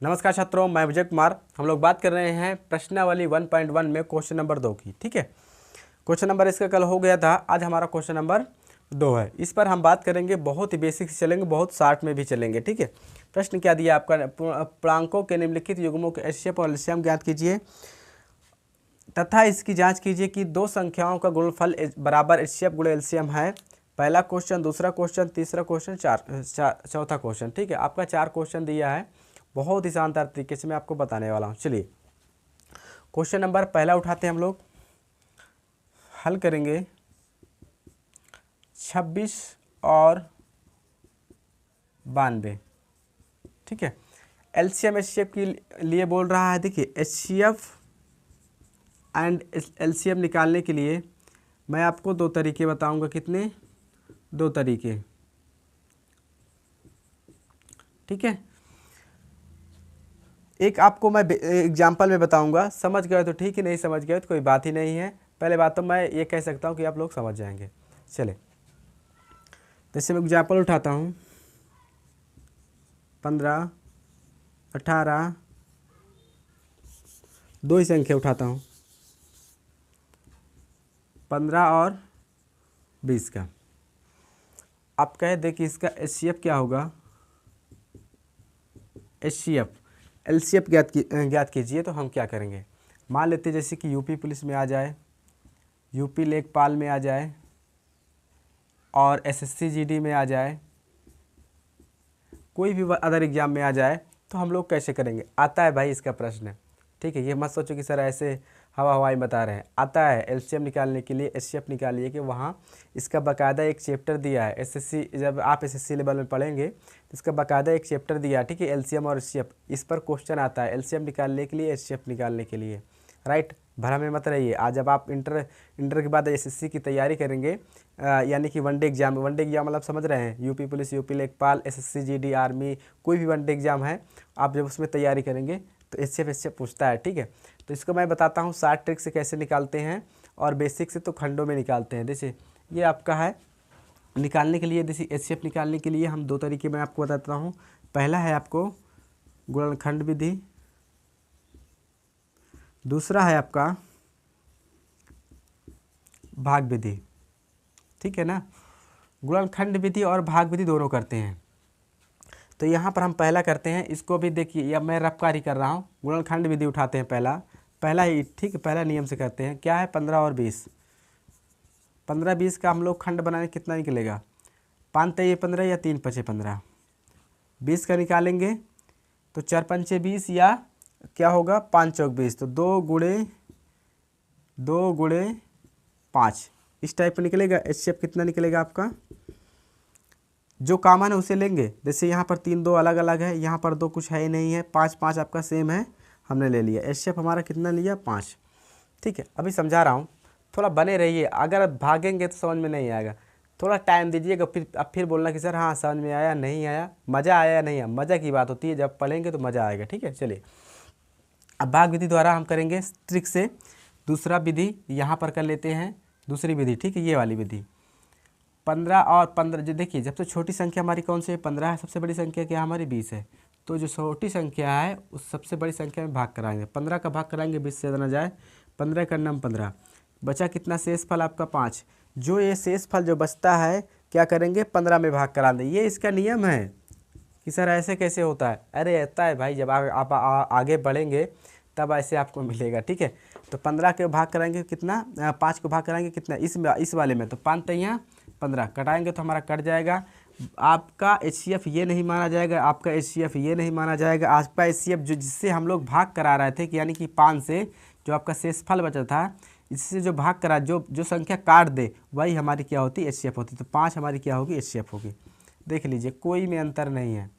नमस्कार छात्रों, मैं विजय कुमार। हम लोग बात कर रहे हैं प्रश्नावली 1.1 में क्वेश्चन नंबर 2 की। ठीक है, क्वेश्चन नंबर इसका कल हो गया था, आज हमारा क्वेश्चन नंबर 2 है। इस पर हम बात करेंगे, बहुत ही बेसिक से चलेंगे, बहुत शार्ट में भी चलेंगे। ठीक है, प्रश्न क्या दिया आपका, पूर्णांकों के निम्नलिखित युग्मों के एचसीएफ और एलसीएम ज्ञात कीजिए तथा इसकी जांच कीजिए कि दो संख्याओं का गुणनफल बराबर एचसीएफ गुणे एलसीएम है। पहला क्वेश्चन, दूसरा क्वेश्चन, तीसरा क्वेश्चन, चौथा क्वेश्चन। ठीक है, आपका 4 क्वेश्चन दिया है, बहुत ही शानदार तरीके से मैं आपको बताने वाला हूँ। चलिए क्वेश्चन नंबर पहला उठाते हैं, हम लोग हल करेंगे 26 और 92। ठीक है, एलसीएम एचसीएफ के लिए बोल रहा है। देखिए, एचसीएफ एंड एलसीएम निकालने के लिए मैं आपको 2 तरीके बताऊंगा। कितने? 2 तरीके। ठीक है, एक आपको मैं एग्जाम्पल में बताऊंगा, समझ गए तो ठीक है, नहीं समझ गए तो कोई बात ही नहीं है। पहले बात तो मैं ये कह सकता हूँ कि आप लोग समझ जाएंगे। चले, जैसे मैं एग्जाम्पल उठाता हूँ 15, 18, 2 ही संख्या उठाता हूँ, 15 और 20 का। आप कह दे कि इसका एचसीएफ क्या होगा, एचसीएफ एलसीएफ ज्ञात कीजिए। तो हम क्या करेंगे, मान लेते जैसे कि यूपी पुलिस में आ जाए, यूपी लेखपाल में आ जाए और एसएससी जीडी में आ जाए, कोई भी अदर एग्जाम में आ जाए, तो हम लोग कैसे करेंगे? आता है भाई इसका प्रश्न। ठीक है, ये मत सोचो कि सर ऐसे हवाई बता रहे हैं। आता है एलसीएम निकालने के लिए, एचसीएफ निकालिए कि वहाँ इसका बाकायदा एक चैप्टर दिया है। एसएससी, जब आप एसएससी लेवल में पढ़ेंगे तो इसका बाकायदा एक चैप्टर दिया है। ठीक है, एलसीएम और एचसीएफ, इस पर क्वेश्चन आता है एलसीएम निकालने के लिए, एचसीएफ निकालने के लिए। राइट, भरा में मत रहिए। आज जब आप इंटर के बाद एसएससी की तैयारी करेंगे, यानी कि वनडे एग्जाम मतलब समझ रहे हैं, यूपी पुलिस, यूपी लेखपाल, एसएससी जीडी, आर्मी, कोई भी वनडे एग्जाम है, आप जब उसमें तैयारी करेंगे तो एचसीएफ पूछता है। ठीक है, तो इसको मैं बताता हूँ शार्ट ट्रिक से कैसे निकालते हैं, और बेसिक से तो खंडों में निकालते हैं। जैसे ये आपका है निकालने के लिए, जैसे एचसीएफ निकालने के लिए हम 2 तरीके मैं आपको बताता हूँ। पहला है आपको गुणनखंड विधि, दूसरा है आपका भाग विधि। ठीक है ना, गुणनखंड विधि और भाग विधि दोनों करते हैं। तो यहाँ पर हम पहला करते हैं, इसको भी देखिए, या मैं रफ्कारी कर रहा हूँ। गुणनखंड विधि उठाते हैं पहला ही। ठीक है, पहला नियम से करते हैं। क्या है? 15 और 20। 15 20 का हम लोग खंड बनाने कितना निकलेगा? 5 तिये 15 या 3 पचे 15। 20 का निकालेंगे तो 4 पंचे 20 या क्या होगा, 5 चौक 20, तो 2 गुणे 5 इस टाइप का निकलेगा। एचसीएफ कितना निकलेगा आपका? जो कॉमन है उसे लेंगे। जैसे यहाँ पर 3 2 अलग अलग है, यहाँ पर 2 कुछ है ही नहीं है, 5 5 आपका सेम है, हमने ले लिया। एचसीएफ हमारा कितना लिया? 5। ठीक है, अभी समझा रहा हूँ, थोड़ा बने रहिए। अगर भागेंगे तो समझ में नहीं आएगा, थोड़ा टाइम दीजिएगा, फिर बोलना कि सर हाँ समझ में आया, नहीं आया, मज़ा आया या नहीं आया। मज़ा की बात होती है, जब पढ़ेंगे तो मज़ा आएगा। ठीक है, चलिए अब भाग विधि द्वारा हम करेंगे ट्रिक से। दूसरा विधि यहाँ पर कर लेते हैं, दूसरी विधि। ठीक है, ये वाली विधि 15 और 15, जो देखिए सबसे छोटी संख्या हमारी कौन सी है? 15 है। सबसे बड़ी संख्या क्या हमारी? 20 है। तो जो छोटी संख्या है उस सबसे बड़ी संख्या में भाग कराएंगे। 15 का भाग कराएंगे, 20 से ना जाए, 15 का नाम 15, बचा कितना? शेष फल आपका 5। जो ये शेष फल जो बचता है क्या करेंगे? 15 में भाग करा दें। ये इसका नियम है कि सर ऐसे कैसे होता है? अरे आता है भाई, जब आप आगे बढ़ेंगे तब ऐसे आपको मिलेगा। ठीक है, तो 15 के भाग कराएंगे कितना? 5 को भाग कराएंगे कितना? इस वाले में तो 5 तिया 15 कटाएंगे तो हमारा कट जाएगा। आपका एचसीएफ ये नहीं माना जाएगा, आपका एचसीएफ ये नहीं माना जाएगा। आपका एचसीएफ जो जिससे हम लोग भाग करा रहे थे कि यानी कि 5 से जो आपका शेषफल बचा था, इससे जो भाग करा, जो संख्या काट दे, वही हमारी क्या होती? एचसीएफ होती। तो 5 हमारी क्या होगी? एचसीएफ होगी। देख लीजिए, कोई में अंतर नहीं है।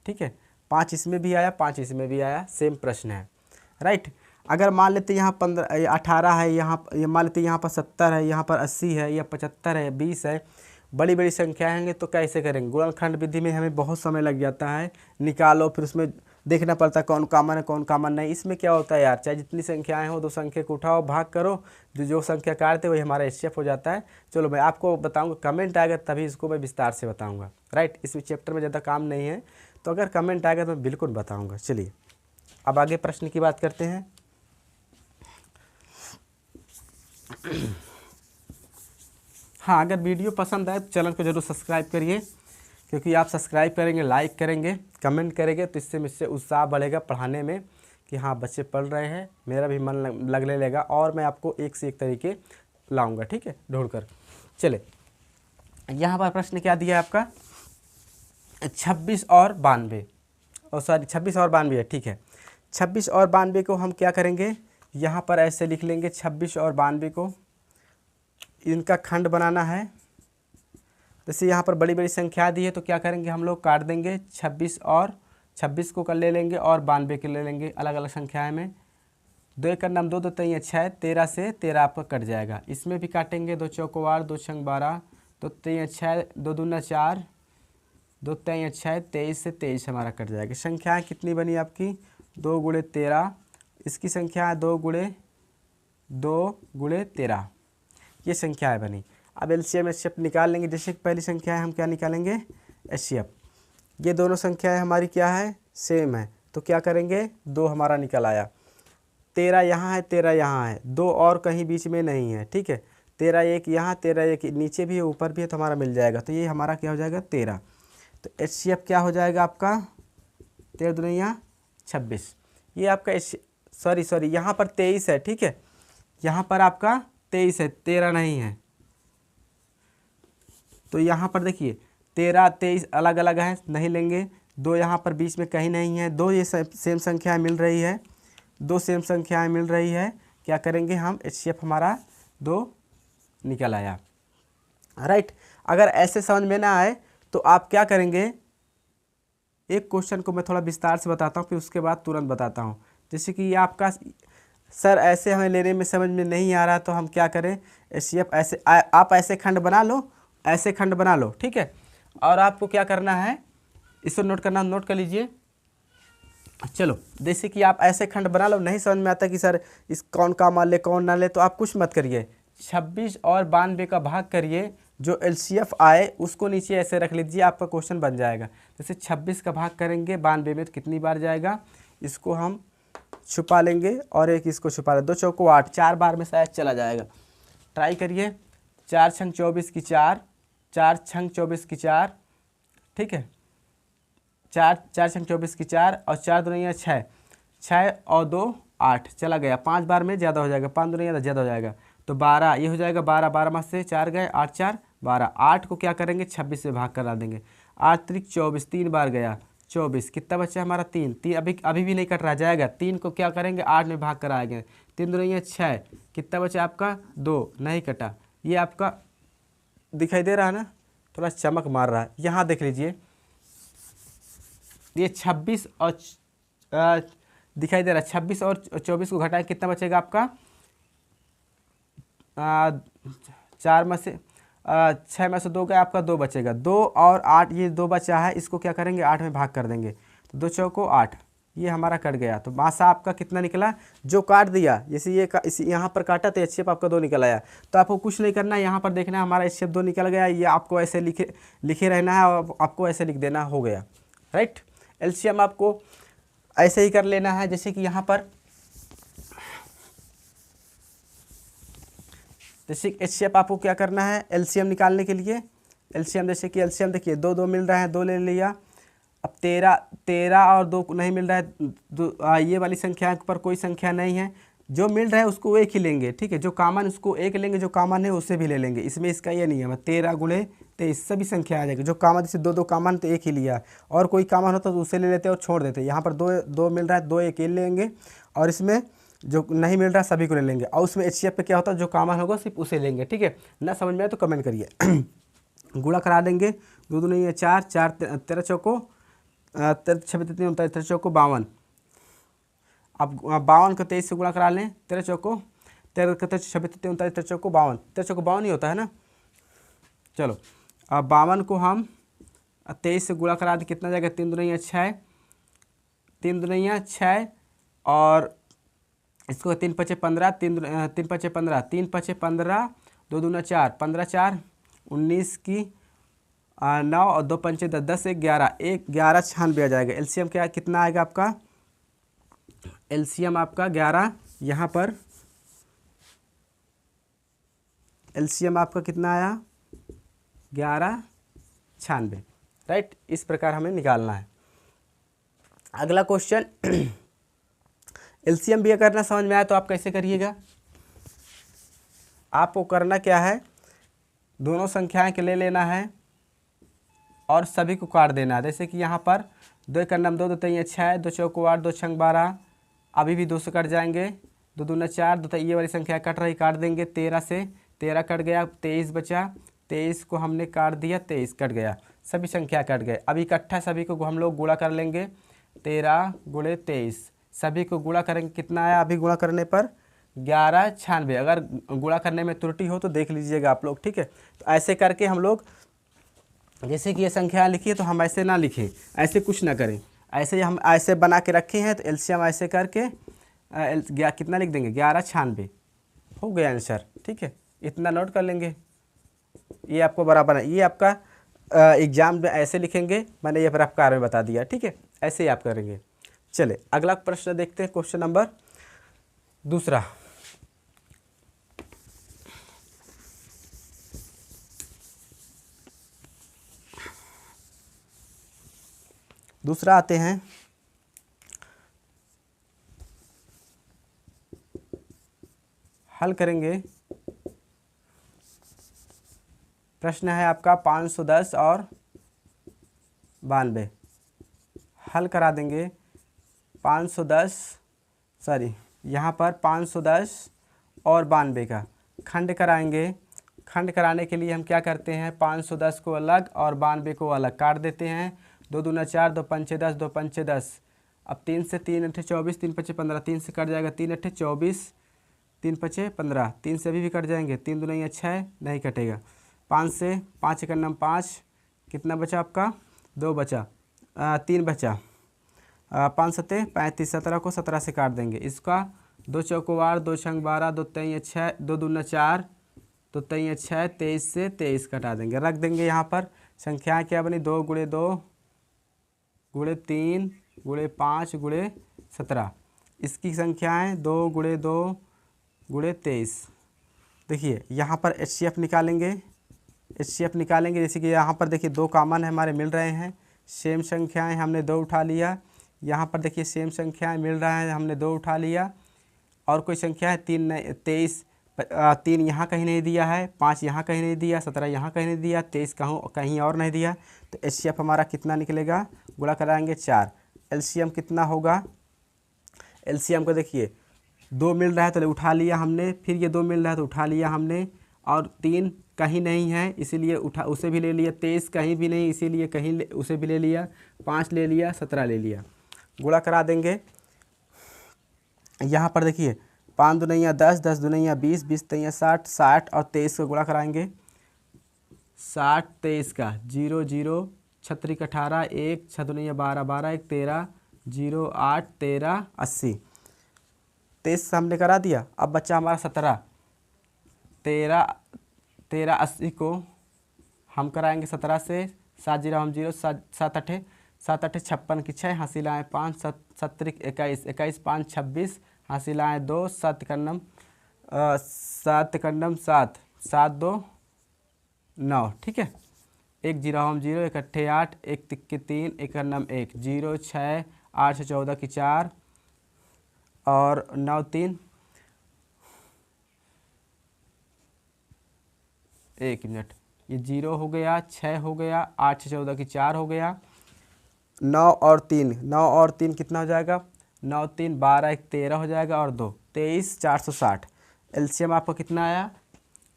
ठीक है, 5 इसमें भी आया, 5 इसमें भी आया, सेम प्रश्न है। राइट, अगर मान लेते यहाँ 18 है, यहाँ मान लेते यहाँ पर 70 है, यहाँ पर 80 है, या 75 है, 20 है, बड़ी बड़ी संख्या होंगे तो कैसे करेंगे? गुणनखंड विधि में हमें बहुत समय लग जाता है, निकालो, फिर उसमें देखना पड़ता है कौन कॉमन है कौन कॉमन नहीं। इसमें क्या होता है यार, चाहे जितनी संख्याएं हो, 2 संख्या को उठाओ, भाग करो, जो संख्या काटते वही हमारा एचसीएफ हो जाता है। चलो मैं आपको बताऊंगा, कमेंट आएगा तभी इसको मैं विस्तार से बताऊंगा। राइट, इस चैप्टर में ज़्यादा काम नहीं है, तो तो अगर कमेंट आएगा तो मैं बिल्कुल बताऊंगा। चलिए अब आगे प्रश्न की बात करते हैं। हाँ, अगर वीडियो पसंद आए तो चैनल को जरूर सब्सक्राइब करिए, क्योंकि आप सब्सक्राइब करेंगे, लाइक करेंगे, कमेंट करेंगे तो इससे मुझसे उत्साह बढ़ेगा पढ़ाने में कि हाँ बच्चे पढ़ रहे हैं, मेरा भी मन लगने लगेगा और मैं आपको एक से एक तरीके लाऊंगा, ठीक है, ढूंढकर। चले, यहाँ पर प्रश्न क्या दिया है आपका, 26 और 92, और सॉरी 26 और 92 है, ठीक है। 26 और 92 को हम क्या करेंगे, यहाँ पर ऐसे लिख लेंगे, 26 और 92 को इनका खंड बनाना है। जैसे यहाँ पर बड़ी बड़ी संख्या दी है तो क्या करेंगे हम लोग, काट देंगे, 26 को कर ले लेंगे और 92 के ले लेंगे, अलग अलग संख्याएं में। 2 एक का नाम 2, 2 3 6, 13 से 13 आपका कट जाएगा। इसमें भी काटेंगे, 2 चौको 8, 2 छंग 12, 2 3 6, 2 दूना 4, 2 3 6, 23 से 23 हमारा कट जाएगा। संख्याएँ कितनी बनी आपकी, 2 गुणे 13, इसकी संख्या 2 गुणे 13, ये संख्याएँ बनी। अब एलसीएम एचसीएफ निकाल लेंगे। जैसे कि पहली संख्या है, हम क्या निकालेंगे, एचसीएफ। ये दोनों संख्याएं हमारी क्या है, सेम है, तो क्या करेंगे, 2 हमारा निकल आया। 13 यहाँ है, 13 यहाँ है, 2 और कहीं बीच में नहीं है, ठीक है। 13 एक यहाँ, 13 एक नीचे भी है, ऊपर भी है, तो हमारा मिल जाएगा। तो ये हमारा क्या हो जाएगा, 13। तो एचसीएफ क्या हो जाएगा आपका, 13 दूनी 26। ये आपका सॉरी यहाँ पर 23 है, ठीक है, यहाँ पर आपका 23 है, 13 नहीं है। तो यहाँ पर देखिए 13 23 अलग अलग है, नहीं लेंगे। 2 यहाँ पर बीच में कहीं नहीं है, 2 ये सेम संख्याएं मिल रही है, 2 सेम संख्याएं मिल रही है। क्या करेंगे हम, एचसीएफ हमारा 2 निकल आया, राइट। अगर ऐसे समझ में ना आए तो आप क्या करेंगे, एक क्वेश्चन को मैं थोड़ा विस्तार से बताता हूँ, फिर उसके बाद तुरंत बताता हूँ। जैसे कि ये आपका सर ऐसे हमें लेने में समझ में नहीं आ रहा, तो हम क्या करें, एचसीएफ ऐसे आप ऐसे खंड बना लो, ऐसे खंड बना लो, ठीक है। और आपको क्या करना है, इसको नोट करना, नोट कर लीजिए। चलो, जैसे कि आप ऐसे खंड बना लो, नहीं समझ में आता कि सर इस कौन का मान ले कौन ना ले, तो आप कुछ मत करिए, 26 और 92 का भाग करिए, जो एलसीएफ आए उसको नीचे ऐसे रख लीजिए, आपका क्वेश्चन बन जाएगा। जैसे 26 का भाग करेंगे 92 में तो कितनी बार जाएगा, इसको हम छुपा लेंगे और एक इसको छुपा लेंगे, 2 चौको 8, 4 बार में शायद चला जाएगा। ट्राई करिए, 4 छंग 24 की 4, 4 छंग 24 की 4, ठीक है, 4 छंग 24 की 4 और 4 दूनी 6, 6 और 2 8, चला गया। 5 बार में ज़्यादा हो जाएगा, 5 दूनी ज़्यादा हो जाएगा, तो 12 ये हो जाएगा। 12 12 में से 4 गए, 8 4 12, 8 को क्या करेंगे 26 से भाग करा देंगे, 8 त्रिक 24, 3 बार गया 24, कितना बचा हमारा 3, अभी भी नहीं कट रहा, जाएगा। 3 को क्या करेंगे 8 में भाग कराएंगे, 3 दूनी 6, कितना बचा आपका 2, नहीं कटा। ये आपका दिखाई दे रहा है ना, थोड़ा चमक मार रहा है, यहाँ देख लीजिए, ये 26 और दिखाई दे रहा है, 26 और 24 को घटाएं, कितना बचेगा आपका, 4 में से 6 में से 2 गया, आपका 2 बचेगा। 2 और 8, ये 2 बचा है, इसको क्या करेंगे 8 में भाग कर देंगे, तो 2 चौको 8, ये हमारा कट गया। तो मासा आपका कितना निकला, जो काट दिया, जैसे ये इसी यहाँ पर काटा तो एचसीएफ आपका 2 निकल आया। तो आपको कुछ नहीं करना, यहाँ पर देखना हमारा एचसीएफ 2 निकल गया, ये आपको ऐसे लिखे रहना है और आपको ऐसे लिख देना, हो गया, राइट। एलसीएम आपको ऐसे ही कर लेना है। जैसे कि यहाँ पर जैसे एचसीएफ आपको क्या करना है, एलसीएम निकालने के लिए, एलसीएम जैसे कि एलसीएम देखिए 2 2 मिल रहा है, 2 ले लिया। अब 13 और 2 नहीं मिल रहा है, ये वाली संख्या पर कोई संख्या नहीं है, जो मिल रहा है उसको एक ही लेंगे, ठीक है, जो कॉमन उसको एक लेंगे, जो कॉमन है उसे भी ले लेंगे। इसमें इसका ये नहीं है, 13 गुणे 23 सभी संख्या आ जाएगी, जो कॉमन जैसे 2 2 कॉमन तो एक ही लिया, और कोई कॉमन होता तो उसे ले लेते और छोड़ देते। यहाँ पर 2 मिल रहा है, 2 एक लेंगे, और इसमें जो नहीं मिल रहा सभी को ले लेंगे, और उसमें एचसीएफ पे क्या होता है, जो कॉमन होगा सिर्फ उसे लेंगे, ठीक है। ना समझ में आए तो कमेंट करिए। गुणा करा देंगे, 2 दूनी 4, 4 13 चौको 13 26 39 13 चौको 52। अब 52 को 23 से गुणा करा लें, 13 चौको 13 26 39 13 चौको 52, 13 चौको 52 ही होता है ना। चलो अब 52 को हम 23 से गुणा करा दें, कितना जाएगा, 3 दूनी 6, 3 दूनी 6, और इसको 3 5 15, 3 5 15, 3 5 15, 2 दूना 4, 15 4 19 की 9 और 2 पंचे 10, 10 एक 11, 11 96 आ जाएगा। एलसीएम क्या कितना आएगा आपका? एलसीएम आपका 11, यहाँ पर एलसीएम आपका कितना आया? 1196, राइट। इस प्रकार हमें निकालना है। अगला क्वेश्चन, एलसीएम भी करना समझ में आया तो आप कैसे करिएगा? आपको करना क्या है, दोनों संख्याएं के ले लेना है और सभी को काट देना है। जैसे कि यहाँ पर 2 एक नम 2, 2 3 6, 2 चौको 8, 2 छंग 12, अभी भी 2 से कट जाएंगे, 2 दूना 4, 2 ये वाली संख्या कट रही, काट देंगे। 13 से 13 कट गया, 23 बचा, 23 को हमने काट दिया, 23 कट गया, सभी संख्या कट गए। अभी इकट्ठा सभी को हम लोग गुणा कर लेंगे, 13 गुणे 23, सभी को गुणा करेंगे, कितना आया? अभी गुणा करने पर 1196। अगर गुणा करने में त्रुटि हो तो देख लीजिएगा आप लोग, ठीक है। तो ऐसे करके हम लोग, जैसे कि ये संख्या लिखी है तो हम ऐसे ना लिखें, ऐसे कुछ ना करें, ऐसे हम ऐसे बना के रखे हैं। तो एलसीएम ऐसे करके कितना लिख देंगे? 1196 हो गया आंसर, ठीक है। इतना नोट कर लेंगे, ये आपको बराबर है। ये आपका एग्जाम में ऐसे लिखेंगे, मैंने ये प्रकार में बता दिया, ठीक है। ऐसे ही आप करेंगे। चले अगला प्रश्न देखते हैं, क्वेश्चन नंबर दूसरा। दूसरा आते हैं, हल करेंगे। प्रश्न है आपका 510 और 92, हल करा देंगे। 510 सॉरी यहाँ पर 510 और 92 का खंड कराएंगे। खंड कराने के लिए हम क्या करते हैं, 510 को अलग और 92 को अलग काट देते हैं। 2 दूना 4, 2 पंचे 10, 2 पंचे 10। अब 3 से 3 अट्ठे 24, 3 पचे 15, 3 से कट जाएगा, 3 अट्ठे 24, 3 पचे 15, 3 से अभी भी कट जाएंगे, 3 दूना 6 नहीं कटेगा। 5 से 5 एक नम 5, कितना बचा आपका? 2 बचा, 3 बचा, 5 सत्ते 35, 17 को 17 से काट देंगे। इसका 2 चौको 8, 2 छंग 12, 2 तेईं 6, 2 दूना 4, 2 तेईं 6, 23 से 23 कटा देंगे। रख देंगे यहाँ पर संख्याएं क्या बनी? 2 गुणे 2 गुणे 3 गुणे 5 गुणे 17। इसकी संख्याएं 2 गुणे 2 गुणे 23। देखिए यहाँ पर एचसीएफ निकालेंगे, एचसीएफ निकालेंगे। जैसे कि यहाँ पर देखिए 2 कॉमन है हमारे, मिल रहे हैं। सेम संख्याएं हमने 2 उठा लिया। यहाँ पर देखिए सेम संख्याएं मिल रहा है, हमने 2 उठा लिया। और कोई संख्या है 3 नहीं, 23, 3 यहाँ कहीं नहीं दिया है, 5 यहाँ कहीं नहीं दिया, 17 यहाँ कहीं नहीं दिया, 23 कहीं और नहीं दिया। तो एचसीएफ हमारा कितना निकलेगा? गुणा कराएंगे 4। एलसीएम कितना होगा? एलसीएम को देखिए 2 मिल रहा है तो उठा लिया हमने, फिर ये 2 मिल रहा है तो उठा लिया हमने, और 3 कहीं नहीं है इसीलिए उसे भी ले लिया। 23 कहीं भी नहीं इसीलिए उसे भी ले लिया। 5 ले लिया, 17 ले लिया। गुणा करा देंगे। यहाँ पर देखिए 5 दूनिया 10, 10 दूनिया 20, 20 तैया 60, 60 और 23 का गुणा कराएंगे। 60 23 का 0 0 छत्री 18, 1 6 दूनिया 12, 12 1 13, 0 8 13 80। 23 हमने करा दिया। अब बच्चा हमारा 17, 13 80 को हम कराएंगे 17 से। 7 0 हम 0, 7 अठे 56 की 6, हासिल आए 5, 7 21, 21 5 26, हासिल आए 2, 7 कन्नम 7, 7 2 9, ठीक है। 1 0 हम 0, 1 अट्ठे 8, 1 तिक्के 3, 1 कन्नम 1, 0 6 8 14 की 4 और 9 3, 1 मिनट, ये 0 हो गया, 6 हो गया, 8 14 की 4 हो गया, 9 और 3 कितना हो जाएगा? 9 3 12 1 13 हो जाएगा और 2 23 460। एलसीएम आपका कितना आया?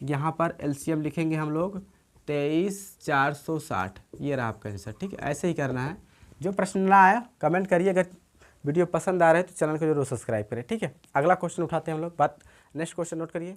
यहाँ पर एलसीएम लिखेंगे हम लोग 23 460। ये रहा आपका आंसर, ठीक है। ऐसे ही करना है। जो प्रश्न ना आया कमेंट करिए, अगर वीडियो पसंद आ रहा है तो चैनल को जरूर सब्सक्राइब करें, ठीक है। अगला क्वेश्चन उठाते हैं हम लोग। नेक्स्ट क्वेश्चन नोट करिए।